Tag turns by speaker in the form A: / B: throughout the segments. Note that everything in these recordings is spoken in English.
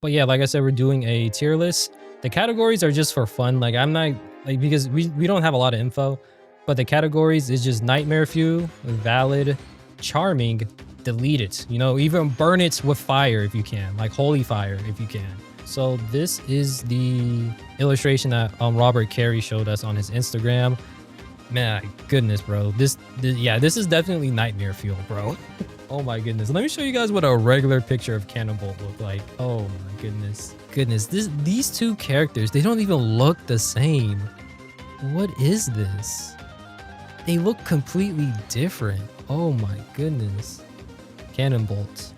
A: But yeah, like I said, we're doing a tier list. The categories are just for fun. Like I'm not like because we don't have a lot of info, but the categories is just nightmare fuel, valid, charming, delete it. You know, even burn it with fire if you can, like holy fire if you can. So this is the illustration that Robert Carey showed us on his Instagram. Man, goodness, bro. Yeah, this is definitely nightmare fuel, bro. Oh my goodness. Let me show you guys what a regular picture of Cannonbolt look like. Oh my goodness. Goodness, these two characters, they don't even look the same. What is this? They look completely different. Oh my goodness. Cannonbolt.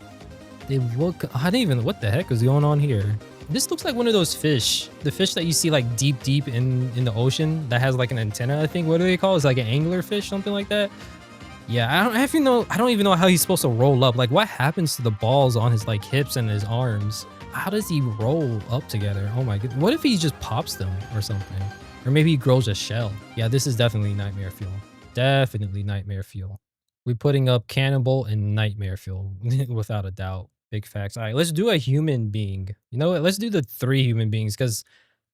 A: They look, I don't even, what the heck is going on here? This looks like one of those fish. The fish that you see like deep in the ocean that has like an antenna, I think. What do they call it? It's like an angler fish, something like that. Yeah, I don't even know how he's supposed to roll up. Like what happens to the balls on his like hips and his arms? How does he roll up together? Oh my god. What if he just pops them or something? Or maybe he grows a shell. Yeah, this is definitely nightmare fuel. Definitely nightmare fuel. We're putting up Cannonbolt and nightmare fuel without a doubt. Big facts. All right, let's do a human being. You know what? Let's do the 3 human beings because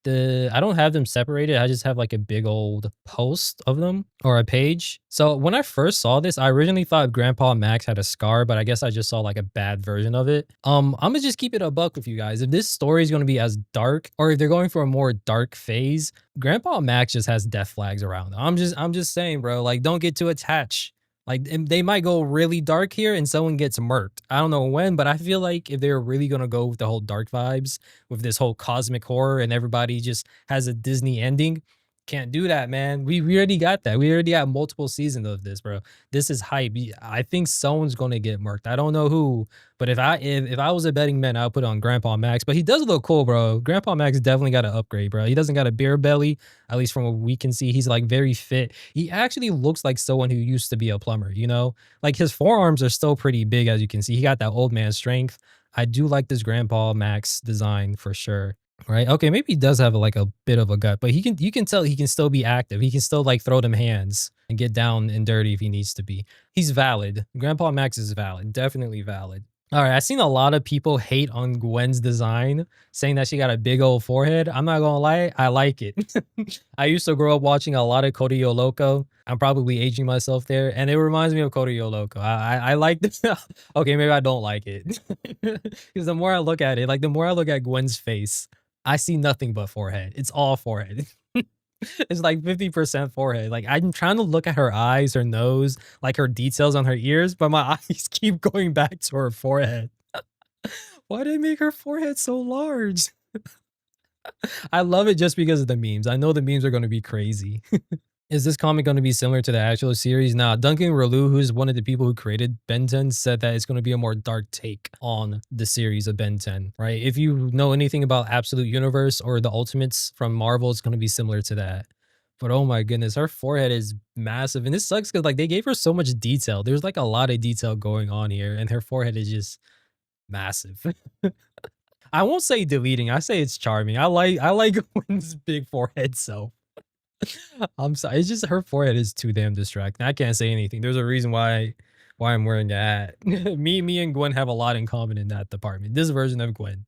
A: I don't have them separated. I just have like a big old post of them or a page. So when I first saw this, I originally thought Grandpa Max had a scar, but I guess I just saw like a bad version of it. I'm gonna just keep it a buck with you guys. If this story is gonna be as dark, or if they're going for a more dark phase, Grandpa Max just has death flags around. I'm just saying, bro. Like, don't get too attached. Like they might go really dark here and someone gets murked. I don't know when, but I feel like if they're really gonna go with the whole dark vibes, with this whole cosmic horror and everybody just has a Disney ending, can't do that, man. We already got that. We already got multiple seasons of this, bro. This is hype. I think someone's gonna get murked. I don't know who, but if I was a betting man, I'll put it on Grandpa Max. But he does look cool, bro. Grandpa Max definitely got an upgrade, bro. He doesn't got a beer belly, at least from what we can see. He's like very fit. He actually looks like someone who used to be a plumber, you know? Like his forearms are still pretty big, as you can see. He got that old man strength. I do like this Grandpa Max design for sure. Right? Okay, maybe he does have like a bit of a gut, but you can tell he can still be active. He can still like throw them hands and get down and dirty if he needs to be. He's valid. Grandpa Max is valid. Definitely valid. All right, I've seen a lot of people hate on Gwen's design, saying that she got a big old forehead. I'm not gonna lie, I like it. I used to grow up watching a lot of Cody Loco. I'm probably aging myself there, and it reminds me of Cody Loco. I like this. Okay, maybe I don't like it because the more I look at it, like the more I look at Gwen's face, I see nothing but forehead. It's all forehead. It's like 50% forehead. Like I'm trying to look at her eyes, her nose, like her details on her ears, but my eyes keep going back to her forehead. Why did they make her forehead so large? I love it just because of the memes. I know the memes are going to be crazy. Is this comic going to be similar to the actual series? Nah, Duncan Relu, who's one of the people who created Ben 10, said that it's going to be a more dark take on the series of Ben 10, right? If you know anything about Absolute Universe or the Ultimates from Marvel, it's going to be similar to that. But oh my goodness, her forehead is massive. And this sucks because like they gave her so much detail. There's like a lot of detail going on here, and her forehead is just massive. I won't say deleting. I say it's charming. I like Gwen's big forehead, so I'm sorry. It's just her forehead is too damn distracting. I can't say anything. There's a reason why I'm wearing that. Me and Gwen have a lot in common in that department. This version of Gwen.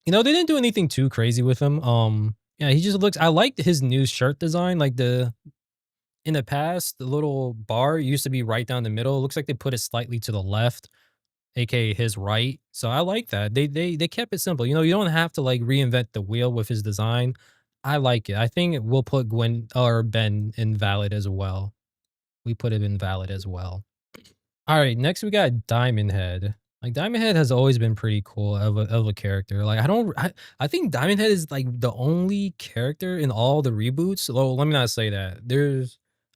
A: You know, they didn't do anything too crazy with him. Yeah, he just looks. I liked his new shirt design. Like in the past, the little bar used to be right down the middle. It looks like they put it slightly to the left, aka his right. So I like that. They kept it simple. You know, you don't have to like reinvent the wheel with his design. I like it. I think we'll put Gwen or Ben invalid as well. We put him invalid as well. All right, next we got Diamond Head. Like Diamond Head has always been pretty cool of a character. Like I think Diamond Head is like the only character in all the reboots. Well, let me not say that.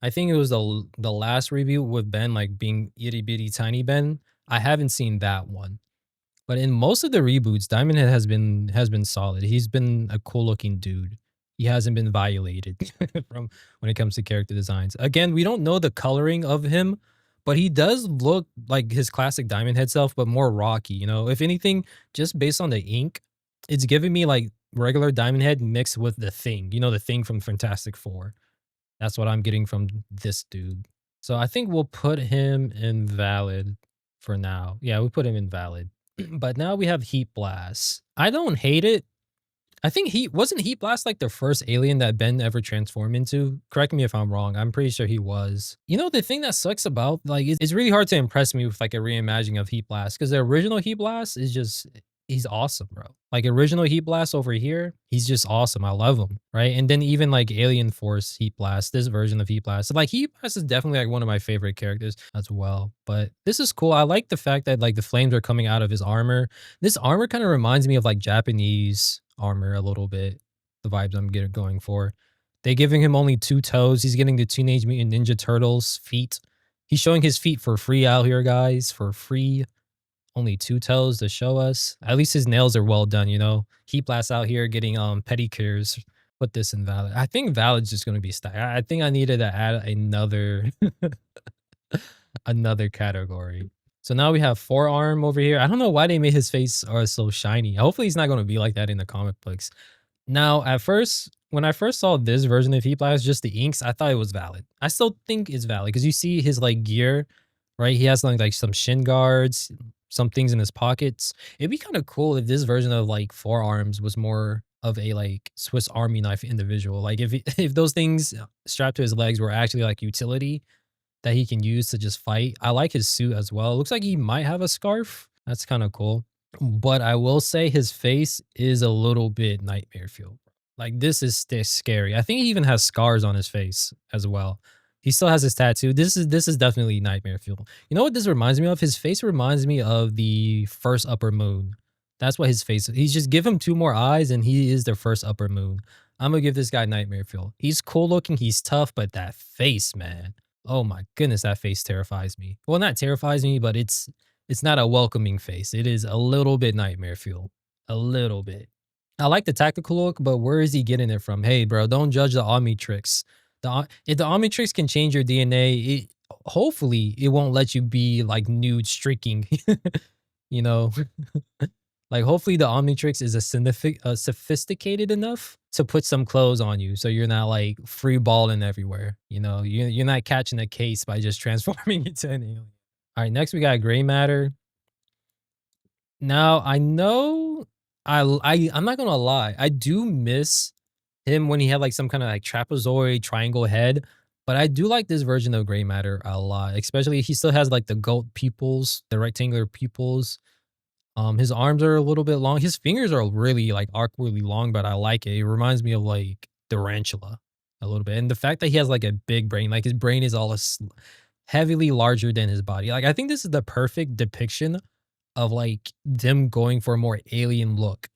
A: I think it was the last reboot with Ben like being itty bitty tiny Ben. I haven't seen that one. But in most of the reboots, Diamond Head has been solid. He's been a cool looking dude. He hasn't been violated from when it comes to character designs. Again, we don't know the coloring of him, but he does look like his classic Diamond Head self, but more rocky. You know, if anything, just based on the ink, it's giving me like regular Diamond Head mixed with the Thing. You know, the Thing from Fantastic Four. That's what I'm getting from this dude. So I think we'll put him invalid for now. Yeah, we put him invalid. But now we have Heat Blast. I don't hate it. I think Heat Blast like the first alien that Ben ever transformed into? Correct me if I'm wrong. I'm pretty sure he was. You know, the thing that sucks about like it's really hard to impress me with like a reimagining of Heat Blast because the original Heat Blast is just he's awesome, bro. Like original Heat Blast over here, he's just awesome. I love him, right? And then even like AlienForce Heat Blast, this version of Heat Blast, like Heat Blast is definitely like one of my favorite characters as well. But this is cool. I like the fact that like the flames are coming out of his armor. This armor kind of reminds me of like Japanese armor a little bit. The vibes I'm getting going for. They giving him only 2 toes. He's getting the Teenage Mutant Ninja Turtles feet. He's showing his feet for free out here, guys. For free. Only 2 toes to show us. At least his nails are well done, you know. Heat Blast out here getting pedicures. Put this in valid. I think valid's just gonna be style. I think I needed to add another another category. So now we have forearm over here. I don't know why they made his face so shiny. Hopefully he's not gonna be like that in the comic books. Now, at first, when I first saw this version of Heat Blast, just the inks, I thought it was valid. I still think it's valid because you see his like gear, right? He has like some shin guards, some things in his pockets. It'd be kind of cool if this version of like forearms was more of a like Swiss Army knife individual. Like if those things strapped to his legs were actually like utility that he can use to just fight. I like his suit as well. It looks like he might have a scarf. That's kind of cool. But I will say his face is a little bit nightmare fuel. Like this is scary. I think he even has scars on his face as well. He still has his tattoo. This is definitely nightmare fuel. You know what this reminds me of? His face reminds me of the first Upper Moon. That's what his face is. He's just give him 2 more eyes and he is the first Upper Moon. I'm gonna give this guy nightmare fuel. He's cool looking, he's tough, but that face, man. Oh my goodness, that face terrifies me. Well, not terrifies me, but it's not a welcoming face. It is a little bit nightmare fuel. A little bit. I like the tactical look, but where is he getting it from? Hey, bro, don't judge the Omnitrix. If the Omnitrix can change your DNA, hopefully it won't let you be like nude streaking. You know, like hopefully the Omnitrix is sophisticated enough to put some clothes on you, so you're not like free balling everywhere. You know, you're not catching a case by just transforming into an alien. All right, next we got gray matter. Now I know I'm not gonna lie, I do miss him when he had like some kind of like trapezoid triangle head, but I do like this version of gray matter a lot. Especially he still has like the goat pupils, the rectangular pupils. His arms are a little bit long. His fingers are really like awkwardly long, but I like it. It reminds me of like the tarantula a little bit, and the fact that he has like a big brain, like his brain is all heavily larger than his body. Like I think this is the perfect depiction of like them going for a more alien look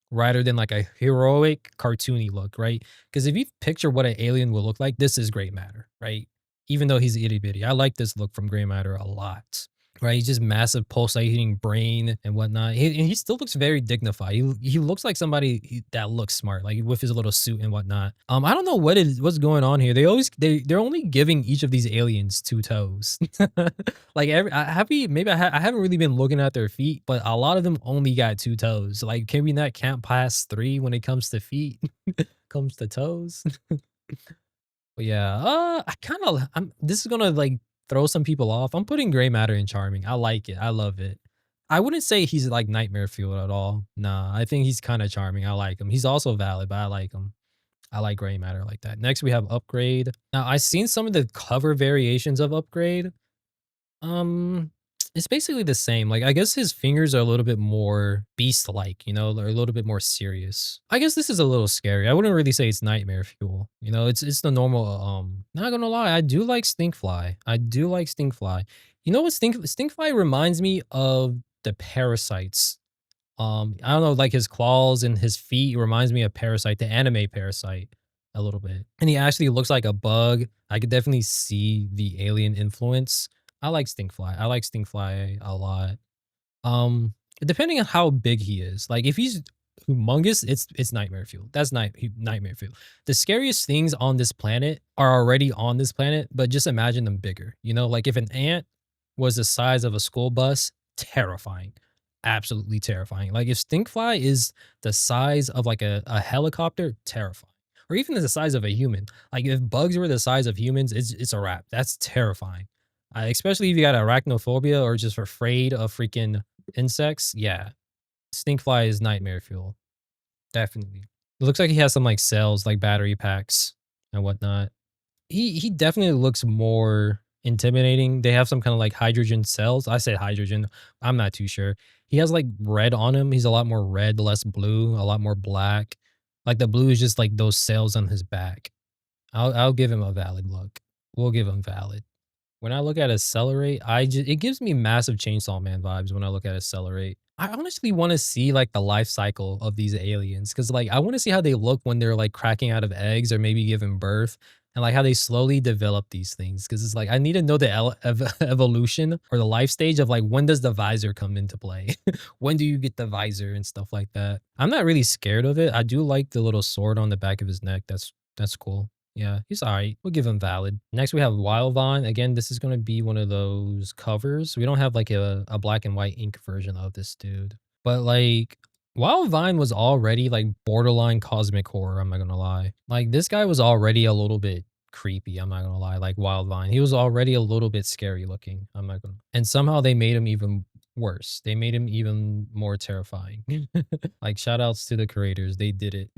A: rather than like a heroic cartoony look, right? Because if you picture what an alien will look like, this is Gray Matter, right? Even though he's itty bitty, I like this look from Gray Matter a lot. Right, he's just massive pulsating brain and whatnot. And he still looks very dignified. He looks like somebody that looks smart, like with his little suit and whatnot. I don't know what's going on here. They're only giving each of these aliens 2 toes. Like I haven't really been looking at their feet, but a lot of them only got 2 toes. Like can we not count past 3 when it comes to feet? Comes to toes. But yeah, I'm this is gonna like throw some people off. I'm putting gray matter in charming. I like it. I love it. I wouldn't say he's like nightmare fuel at all. Nah, I think he's kind of charming. I like him. He's also valid, but I like him. I like gray matter like that. Next, we have upgrade. Now, I've seen some of the cover variations of upgrade. Um, it's basically the same. Like, I guess his fingers are a little bit more beast-like, you know, they're a little bit more serious. I guess this is a little scary. I wouldn't really say it's nightmare fuel. You know, it's the normal, not gonna lie, I do like Stinkfly. I do like Stinkfly. You know what Stinkfly reminds me of the parasites. I don't know, like his claws and his feet reminds me of Parasite, the anime Parasite, a little bit. And he actually looks like a bug. I could definitely see the alien influence. I like Stinkfly. I like Stinkfly a lot. Depending on how big he is, like if he's humongous, it's nightmare fuel. That's nightmare fuel. The scariest things on this planet are already on this planet, but just imagine them bigger. You know, like if an ant was the size of a school bus, terrifying. Absolutely terrifying. Like if Stinkfly is the size of like a helicopter, terrifying. Or even the size of a human. Like if bugs were the size of humans, it's a wrap. That's terrifying. Especially if you got arachnophobia or just afraid of freaking insects, yeah, stinkfly is nightmare fuel, definitely. It looks like he has some like cells, like battery packs and whatnot. He definitely looks more intimidating. They have some kind of like hydrogen cells. I said hydrogen. I'm not too sure. He has like red on him. He's a lot more red, less blue, a lot more black. Like the blue is just like those cells on his back. I'll give him a valid look. We'll give him valid. When I look at Accelerate, it gives me massive Chainsaw Man vibes when I look at Accelerate. I honestly want to see like the life cycle of these aliens because like I want to see how they look when they're like cracking out of eggs or maybe giving birth and like how they slowly develop these things because it's like I need to know the evolution or the life stage of like when does the visor come into play? When do you get the visor and stuff like that? I'm not really scared of it. I do like the little sword on the back of his neck. That's cool. Yeah, he's alright. We'll give him valid. Next, we have WIldvine. Again, this is going to be one of those covers. We don't have like a black and white ink version of this dude. But like, WildVine was already like borderline cosmic horror, I'm not gonna lie. Like, this guy was already a little bit creepy, I'm not gonna lie. Like, WildVine. He was already a little bit scary looking, I'm not gonna. And somehow they made him even worse. They made him even more terrifying. Like, shout outs to the creators. They did it.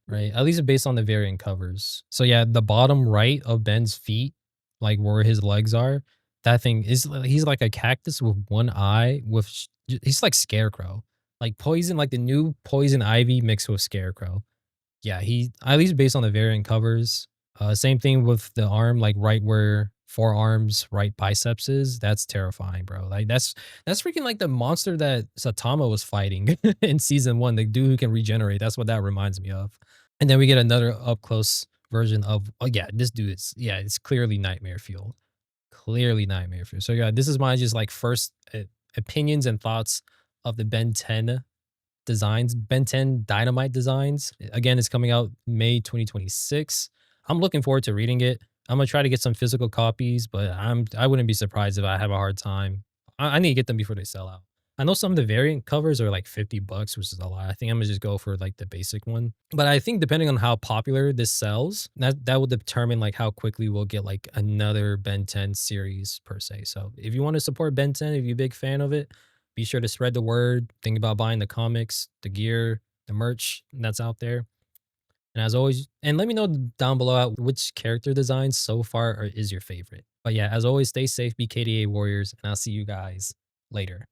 A: Right? At least based on the variant covers. So yeah, the bottom right of Ben's feet, like where his legs are, that thing is he's like a cactus with one eye with he's like Scarecrow. Like poison, like the new poison ivy mixed with Scarecrow. Yeah, he at least based on the variant covers. Same thing with the arm, like right where forearms, right biceps is. That's terrifying, bro. Like that's freaking like the monster that Satama was fighting in season one. The dude who can regenerate. That's what that reminds me of. And then we get another up close version of oh yeah, this dude is yeah, it's clearly nightmare fuel. Clearly nightmare fuel. So yeah, this is my just like first opinions and thoughts of the Ben 10 designs, Ben 10 Dynamite designs. Again, it's coming out May 2026. I'm looking forward to reading it. I'm gonna try to get some physical copies, but I wouldn't be surprised if I have a hard time. I need to get them before they sell out. I know some of the variant covers are like $50, which is a lot. I think I'm gonna just go for like the basic one. But I think depending on how popular this sells, that will determine like how quickly we'll get like another Ben 10 series per se. So if you want to support Ben 10, if you're a big fan of it, be sure to spread the word. Think about buying the comics, the gear, the merch that's out there. And as always, and let me know down below which character designs so far is your favorite. But yeah, as always, stay safe, be KDA warriors, and I'll see you guys later.